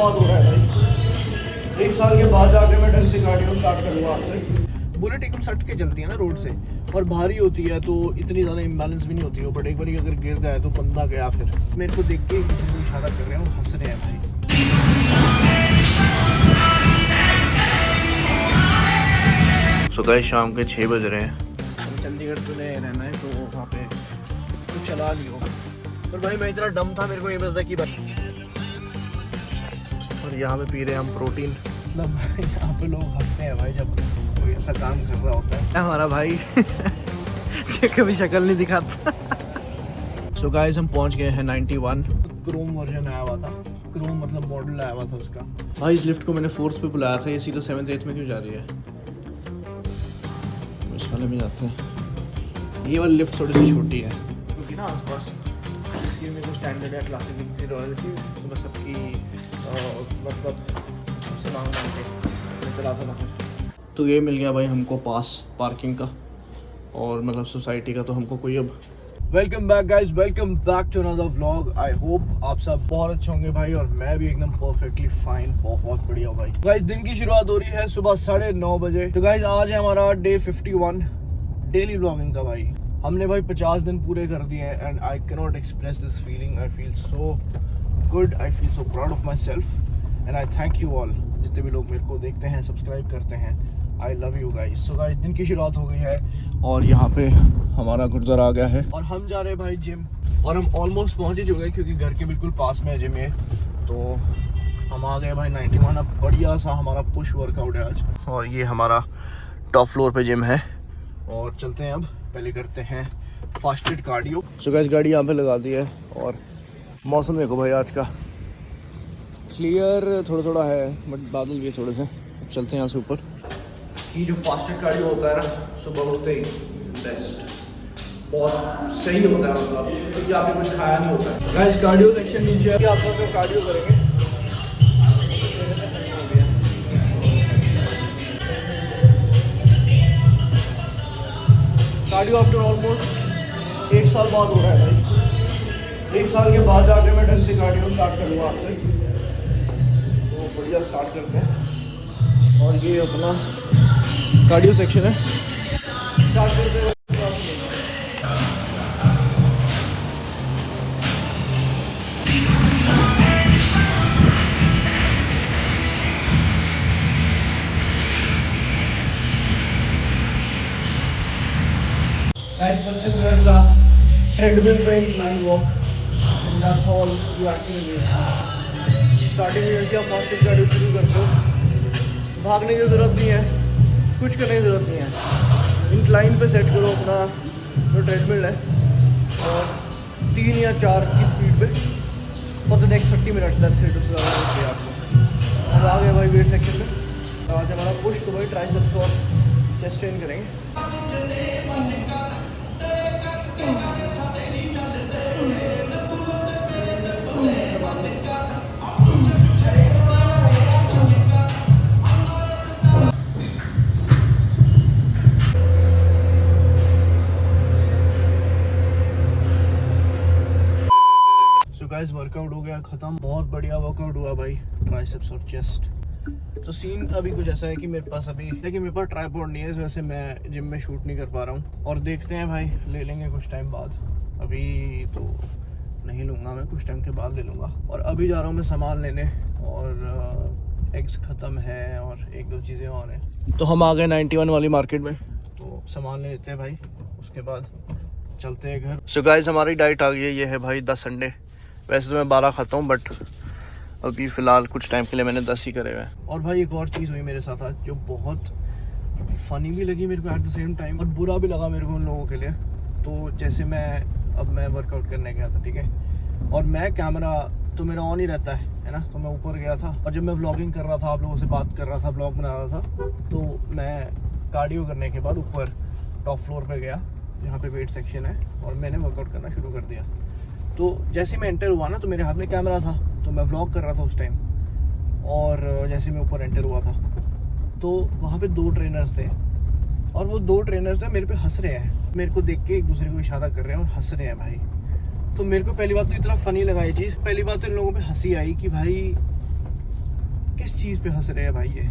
बाद हो रहा है भाई। 1 साल के बाद जाके मैं ढंग से कार्डियो स्टार्ट करूँगा आज से। बुलेट एकदम सट के चलती है ना रोड से, और भारी होती है तो इतनी ज़्यादा इम्बैलेंस भी नहीं होती है। बट एक बार अगर गिर गया तो बंदा गया। फिर मेरे को देख के इशारा कर रहे हैं, वो हंस रहे हैं भाई। सो गाइस शाम के 6 बज रहे हैं। चंडीगढ़ में रहना है तो वहाँ पे कुछ चला लियो। पर भाई मैं इतना डम था, मेरे को ये पता कि भाई, और यहाँ पे पी रहे हैं हम प्रोटीन। मतलब यहाँ पे लोग हंसते हैं भाई जब कोई ऐसा काम कर रहा होता है। हमारा भाई कभी शक्ल नहीं दिखाता। सो गाइस हम पहुँच गए हैं 91। क्रोम वर्जन आया हुआ था, क्रोम मतलब मॉडल आया हुआ था उसका। भाई इस लिफ्ट को मैंने 4th पे बुलाया था, ये सीधा 7th 8th में क्यों जा रही है? इस वाले में जाते हैं। ये वाली लिफ्ट थोड़ी सी छोटी है क्योंकि ना आसपास इसकी मेरे को स्टैंडर्ड या क्लासिक की रॉयल थी, तो मैं सबकी मतलब सबसे मांग के मैं चलाता था। तो ये मिल गया भाई हमको पास पार्किंग का और मतलब सोसाइटी का। तो हमको कोई अब welcome back guys, welcome back to another vlog. I hope आप सब बहुत अच्छे होंगे भाई, और मैं भी एकदम परफेक्टली फाइन, बहुत बढ़िया भाई। गाइज दिन की शुरुआत हो रही है सुबह 9:30 बजे। तो गाइज आज है हमारा डे 51 डेली व्लॉगिंग का भाई। हमने भाई 50 दिन पूरे कर दिए हैं and I can not express this feeling. I feel so good, I feel so proud of my self and I thank you all जितने भी लोग मेरे को देखते हैं, सब्सक्राइब करते हैं। I love you guys. So guys दिन की शुरुआत हो गई है और यहाँ पे हमारा गुरुद्वारा आ गया है और हम जा रहे हैं भाई जिम। और हम ऑलमोस्ट पहुँच ही चुके हैं क्योंकि घर के बिल्कुल पास में है जिम ये। तो हम आ गए भाई 91। अब बढ़िया सा हमारा पुश वर्कआउट है आज। और ये हमारा टॉप फ्लोर पे जिम है और चलते हैं। अब पहले करते हैं फास्टेड कार्डियो। सो गाइस गाड़ी यहाँ पे लगा दी है और मौसम देखो भाई आज का क्लियर थोड़ा थोड़ा है बट बादल भी है थोड़े से। चलते हैं यहाँ से ऊपर। ये जो फास्टेड कार्डियो होता है ना सुबह उठते ही बेस्ट, बहुत सही होता है। मतलब क्योंकि आपने कुछ खाया नहीं होता है। गाइस कार्डियो सेक्शन नीचे है, आप लोग कार्डियो करेंगे। कार्डियो आफ्टर ऑलमोस्ट 1 साल बाद हो रहा है भाई। 1 साल के बाद जाके मैं ढंग से कार्डियो स्टार्ट करूँगा आज से। तो बढ़िया स्टार्ट करते हैं। और ये अपना कार्डियो सेक्शन है, स्टार्ट करते हैं। Guys, 25 minutes का treadmill पे incline walk and that's all you actually need. Starting में जैसे आप फास्टिंग कार्डियो शुरू करते हो, भागने की ज़रूरत नहीं है, कुछ करने की ज़रूरत नहीं है। इंक्लाइन पे सेट करो अपना जो ट्रेडमिल है और 3 या 4 की स्पीड पे for the next 30 minutes. That's it. उससे ज़्यादा नहीं चाहिए आपको। अब आ गए भाई वेट सेक्शन में। तो आज हमारा पुश तो भाई ट्राइसेप्स और चेस्ट ट्रेन करेंगे। गाइस वर्कआउट हो गया ख़त्म। बहुत बढ़िया वर्कआउट हुआ भाई, ट्राइसेप्स और चेस्ट। तो सीन अभी कुछ ऐसा है कि मेरे पास अभी, लेकिन मेरे पास ट्राइपॉड नहीं है, इस वजह से मैं जिम में शूट नहीं कर पा रहा हूँ। और देखते हैं भाई, ले लेंगे कुछ टाइम बाद। अभी तो नहीं लूँगा मैं, कुछ टाइम के बाद ले लूँगा। और अभी जा रहा हूँ मैं सामान लेने और एग्स ख़त्म है और 1-2 चीज़ें और हैं। तो हम आ गए 91 वाली मार्केट में। तो सामान ले लेते हैं भाई, उसके बाद चलते हैं घर। सो गाइस हमारी डाइट आ गई है। ये है भाई 10 अंडे। वैसे तो मैं 12 खाता हूँ बट अभी फ़िलहाल कुछ टाइम के लिए मैंने 10 ही करे हुए हैं। और भाई एक और चीज़ हुई मेरे साथ आज जो बहुत फ़नी भी लगी मेरे को एट द सेम टाइम, और बुरा भी लगा मेरे को उन लोगों के लिए। तो जैसे मैं वर्कआउट करने गया था, ठीक है, और मैं कैमरा तो मेरा ऑन ही रहता है ना। तो मैं ऊपर गया था और जब मैं व्लॉगिंग कर रहा था, आप लोगों से बात कर रहा था, व्लॉग बना रहा था, तो मैं कार्डियो करने के बाद ऊपर टॉप फ्लोर पे गया जहाँ पे वेट सेक्शन है और मैंने वर्कआउट करना शुरू कर दिया। तो जैसे मैं एंटर हुआ ना तो मेरे हाथ में कैमरा था, तो मैं व्लॉग कर रहा था उस टाइम। और जैसे मैं ऊपर एंटर हुआ था तो वहाँ पे 2 ट्रेनर्स थे और वो 2 ट्रेनर्स ना मेरे पे हंस रहे हैं, मेरे को देख के एक दूसरे को इशारा कर रहे हैं और हंस रहे हैं भाई। तो मेरे को पहली बात तो इतना फ़नी लगा ये चीज़। पहली बात तो इन लोगों पे हंसी आई कि भाई चीज़ पे हंस रहे हैं भाई ये?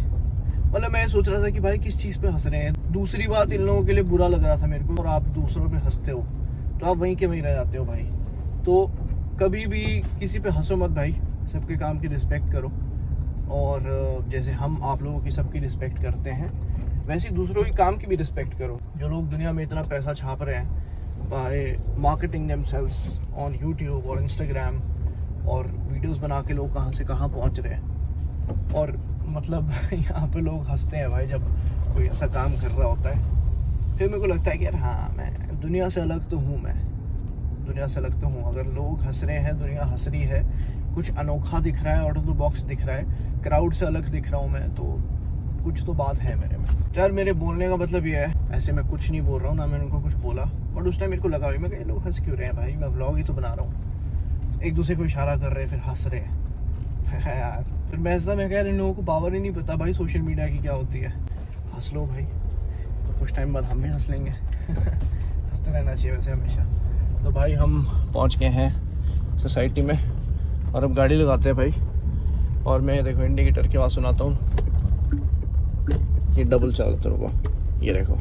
मतलब मैं सोच रहा था कि भाई किस चीज़ पे हंस रहे हैं। दूसरी बात, इन लोगों के लिए बुरा लग रहा था मेरे को, और आप दूसरों पे हंसते हो तो आप वहीं के वहीं रह जाते हो भाई। तो कभी भी किसी पे हंसो मत भाई, सबके काम की रिस्पेक्ट करो। और जैसे हम आप लोगों की सबकी रिस्पेक्ट करते हैं, वैसे ही दूसरों के काम की भी रिस्पेक्ट करो। जो लोग दुनिया में इतना पैसा छाप रहे हैं bye marketing themselves on YouTube और इंस्टाग्राम, और वीडियोस बना के लोग कहाँ से कहाँ पहुँच रहे हैं, और मतलब यहाँ पे लोग हंसते हैं भाई जब कोई ऐसा काम कर रहा होता है। फिर मेरे को लगता है कि यार हाँ, मैं दुनिया से अलग तो हूँ, मैं दुनिया से अलग तो हूँ। अगर लोग हंस रहे हैं, दुनिया हंस रही है, कुछ अनोखा दिख रहा है, आउट ऑफ द बॉक्स दिख रहा है, क्राउड से अलग दिख रहा हूँ मैं, तो कुछ तो बात है मेरे में। यार मेरे बोलने का मतलब ये है, ऐसे मैं कुछ नहीं बोल रहा हूँ, ना मैंने उनको कुछ बोला, बट उस टाइम मेरे को लगा भाई, मैं कहा लोग हंस क्यों रहे हैं भाई, मैं व्लॉग ही तो बना रहा हूँ। एक दूसरे को इशारा कर रहे हैं, फिर हंस रहे हैं यार। फिर मैं कह इन लोगों को पावर ही नहीं पता भाई सोशल मीडिया की क्या होती है। हंस लो भाई, तो कुछ टाइम बाद हम भी हंस लेंगे। हंसते रहना चाहिए वैसे हमेशा। तो भाई हम पहुंच गए हैं सोसाइटी में, और अब गाड़ी लगाते हैं भाई। और मैं देखो इंडिकेटर की आवाज़ सुनाता हूँ, ये डबल चलता होगा, ये देखो।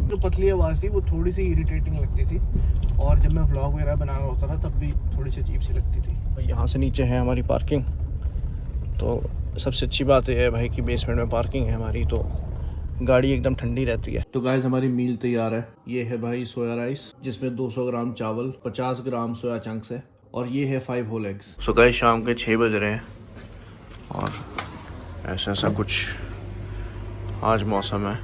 जो पतली आवाज़ थी वो थोड़ी सी इरिटेटिंग लगती थी, और जब मैं व्लॉग वगैरह बना रहा होता था तब भी थोड़ी सी अजीब सी लगती थी। यहाँ से नीचे है हमारी पार्किंग, तो सबसे अच्छी बात यह है भाई कि बेसमेंट में पार्किंग है हमारी, तो गाड़ी एकदम ठंडी रहती है। तो गाइस हमारी मील तैयार है। ये है भाई सोया राइस, जिसमें 200 ग्राम चावल, 50 ग्राम सोया चंक्स है, और ये है 5 होल एग्स। सो गाइस शाम के 6 बज रहे हैं, और ऐसा कुछ आज मौसम है,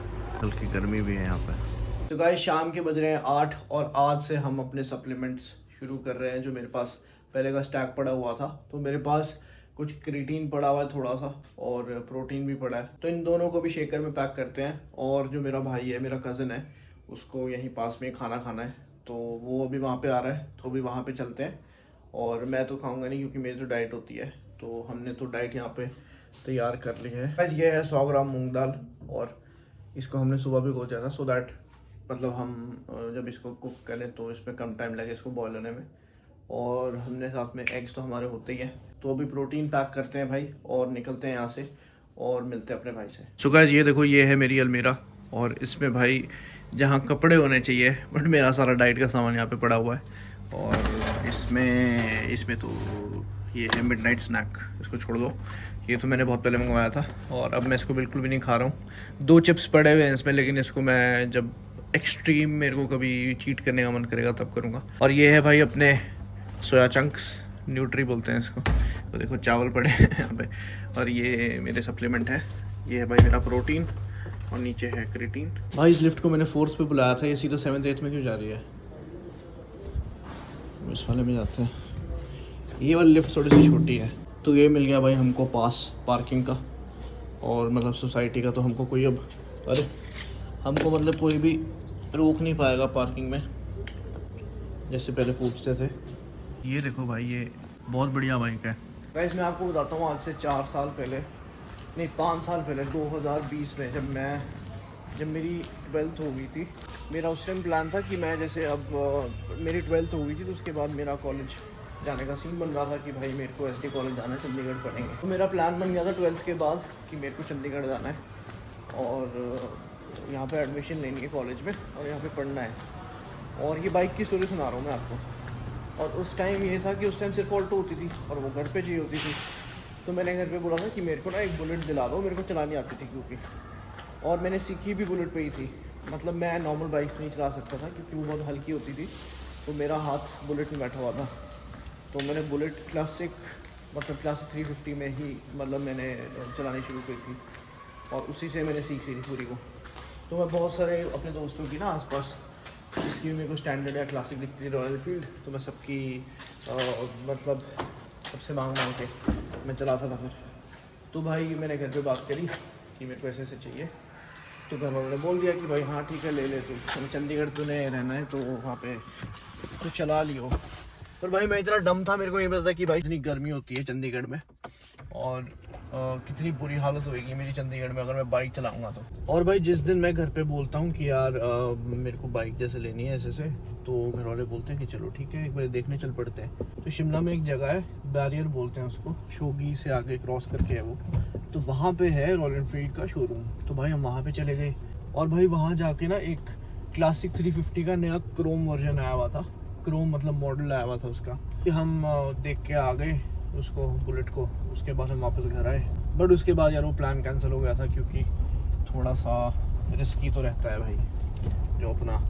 हल्की गर्मी भी है यहाँ पे। तो गाइस शाम के बज रहे हैं 8, और आज से हम अपने सप्लीमेंट्स शुरू कर रहे हैं। जो मेरे पास पहले का स्टैक पड़ा हुआ था, तो मेरे पास कुछ क्रिएटिन पड़ा हुआ है थोड़ा सा, और प्रोटीन भी पड़ा है, तो इन दोनों को भी शेकर में पैक करते हैं। और जो मेरा भाई है, मेरा कज़न है, उसको यहीं पास में खाना खाना है, तो वो अभी वहाँ पे आ रहा है, तो अभी वहाँ पे चलते हैं। और मैं तो खाऊंगा नहीं, क्योंकि मेरी तो डाइट होती है, तो हमने तो डाइट यहाँ पे तैयार कर ली है। बस ये है 100 ग्राम मूँग दाल, और इसको हमने सुबह भी भिगो दिया था, सो दैट मतलब हम जब इसको कुक करें तो इसमें कम टाइम लगे इसको बॉयल होने में। और हमने साथ में एग्स तो हमारे होते ही हैं। तो अभी प्रोटीन पैक करते हैं भाई, और निकलते हैं यहाँ से, और मिलते हैं अपने भाई से। सो गाइस ये देखो, ये है मेरी अलमीरा, और इसमें भाई जहाँ कपड़े होने चाहिए, बट मेरा सारा डाइट का सामान यहाँ पे पड़ा हुआ है। और इसमें तो ये है मिडनाइट स्नैक, इसको छोड़ दो, ये तो मैंने बहुत पहले मंगवाया था, और अब मैं इसको बिल्कुल भी नहीं खा रहा हूँ। 2 चिप्स पड़े हुए हैं इसमें, लेकिन इसको मैं जब एक्सट्रीम मेरे को कभी चीट करने का मन करेगा तब करूँगा। और ये है भाई अपने सोया चंक्स, न्यूट्री बोलते हैं इसको। तो देखो चावल पड़े हैं यहाँ पे, और ये मेरे सप्लीमेंट है। ये है भाई मेरा प्रोटीन, और नीचे है क्रिएटिन। भाई इस लिफ्ट को मैंने 4th पे बुलाया था, ये सीधा 7th 8th में क्यों जा रही है? इस वाले में जाते हैं। ये वाली लिफ्ट थोड़ी सी छोटी है। तो ये मिल गया भाई हमको पास पार्किंग का, और मतलब सोसाइटी का। तो हमको कोई अब हमको मतलब कोई भी रोक नहीं पाएगा पार्किंग में, जैसे पहले पूछते थे। ये देखो भाई, ये बहुत बढ़िया बाइक है। गाइस मैं आपको बताता हूँ, आज से 4 साल पहले, नहीं 5 साल पहले, 2020 में जब मेरी 12th हो गई थी, मेरा उस टाइम प्लान था कि मैं जैसे अब मेरी 12th हो गई थी, तो उसके बाद मेरा कॉलेज जाने का सीन बन रहा था कि भाई मेरे को SD कॉलेज जाना है, चंडीगढ़ पढ़ेंगे। तो मेरा प्लान बन गया था 12th के बाद कि मेरे को चंडीगढ़ जाना है, और यहाँ पे एडमिशन लेनी है कॉलेज में, और यहाँ पे पढ़ना है। और ये बाइक की स्टोरी सुना रहा हूँ मैं आपको। और उस टाइम ये था कि उस टाइम सिर्फ ऑल्टो होती थी, और वो घर पे चाहिए होती थी। तो मैंने घर पे बोला था कि मेरे को ना एक बुलेट दिला दो, मेरे को चलानी आती थी क्योंकि, और मैंने सीखी भी बुलेट पे ही थी। मतलब मैं नॉर्मल बाइक्स नहीं चला सकता था, क्योंकि वो बहुत हल्की होती थी, तो मेरा हाथ बुलेट में बैठा हुआ था। तो मैंने बुलेट क्लासिक 350 में ही मतलब मैंने चलानी शुरू की थी, और उसी से मैंने सीख ली थी पूरी को। तो मैं बहुत सारे अपने दोस्तों की ना आसपास, जिसकी मेरे को स्टैंडर्ड या क्लासिक दिखती थी, रॉयल एनफील्ड, तो मैं सबकी मतलब सबसे मांग के मैं चलाता था। फिर तो भाई मैंने घर पे बात करी कि मेरे को ऐसे ऐसे चाहिए, तो घर वालों ने बोल दिया कि भाई हाँ ठीक है ले ले तू, चंडीगढ़ तूने रहना है तो वहाँ पे तो चला लियो। पर भाई मैं इतना डम था, मेरे को नहीं पता था कि भाई इतनी गर्मी होती है चंडीगढ़ में, और कितनी बुरी हालत होगी मेरी चंडीगढ़ में अगर मैं बाइक चलाऊंगा तो। और भाई जिस दिन मैं घर पे बोलता हूँ कि यार मेरे को बाइक जैसे लेनी है ऐसे से, तो घर वाले बोलते हैं कि चलो ठीक है एक बार देखने चल पड़ते हैं। तो शिमला में एक जगह है, बैरियर बोलते हैं उसको, शोगी से आगे क्रॉस करके है वो, तो वहाँ पे है रॉयल एनफील्ड का शोरूम। तो भाई हम वहाँ पे चले गए और भाई वहाँ जाके ना एक क्लासिक 350 का नया क्रोम वर्जन आया हुआ था, क्रोम मतलब मॉडल आया हुआ था उसका। हम देख के आ गए उसको, बुलेट को। उसके बाद हम वापस घर आए, बट उसके बाद यार वो प्लान कैंसिल हो गया था क्योंकि थोड़ा सा रिस्की तो रहता है भाई, जो अपना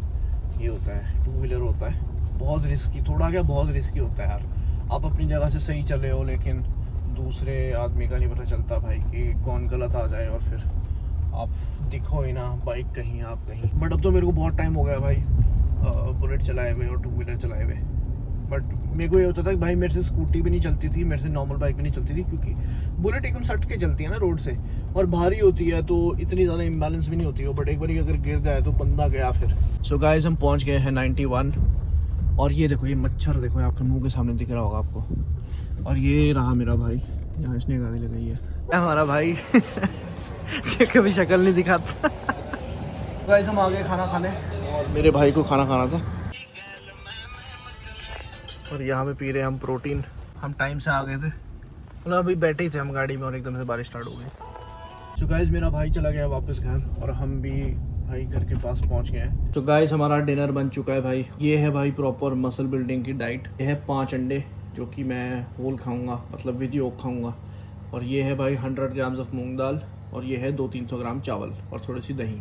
ये होता है 2 व्हीलर होता है, बहुत रिस्की, थोड़ा क्या बहुत रिस्की होता है यार। आप अपनी जगह से सही चले हो लेकिन दूसरे आदमी का नहीं पता चलता भाई कि कौन गलत आ जाए और फिर आप दिखो ही ना, बाइक कहीं आप कहीं। बट अब तो मेरे को बहुत टाइम हो गया भाई बुलेट चलाए हुए और 2 व्हीलर चलाए हुए। बट मेरे को ये होता था कि भाई मेरे से स्कूटी भी नहीं चलती थी, मेरे से नॉर्मल बाइक भी नहीं चलती थी, क्योंकि बुलेट एकदम सट के चलती है ना रोड से और भारी होती है तो इतनी ज़्यादा इम्बैलेंस भी नहीं होती है। बट एक बार अगर गिर जाए तो बंदा गया फिर। सो गाइस हम पहुंच गए हैं 91 और ये देखो ये मच्छर देखो, आपके मुंह के सामने दिख रहा होगा आपको। और ये रहा मेरा भाई, यहाँ इसने गाड़ी लगाई है, हमारा भाई कभी शक्ल नहीं दिखाता। गाइस हम आ गए खाना खाने और मेरे भाई को खाना खाना था और यहाँ पे पी रहे हैं हम प्रोटीन। हम टाइम से आ गए थे, मतलब अभी बैठे ही थे हम गाड़ी में और एकदम से बारिश स्टार्ट हो गई। सो गाइस मेरा भाई चला गया वापस घर और हम भी भाई घर के पास पहुंच गए हैं। तो गाइस हमारा डिनर बन चुका है भाई। ये है भाई प्रॉपर मसल बिल्डिंग की डाइट। ये है 5 अंडे जो कि मैं होल खाऊंगा, मतलब विद यॉक खाऊंगा। और ये है भाई 100 ग्राम्स ऑफ मूंग दाल और ये है 200-300 ग्राम चावल और थोड़ी सी दही।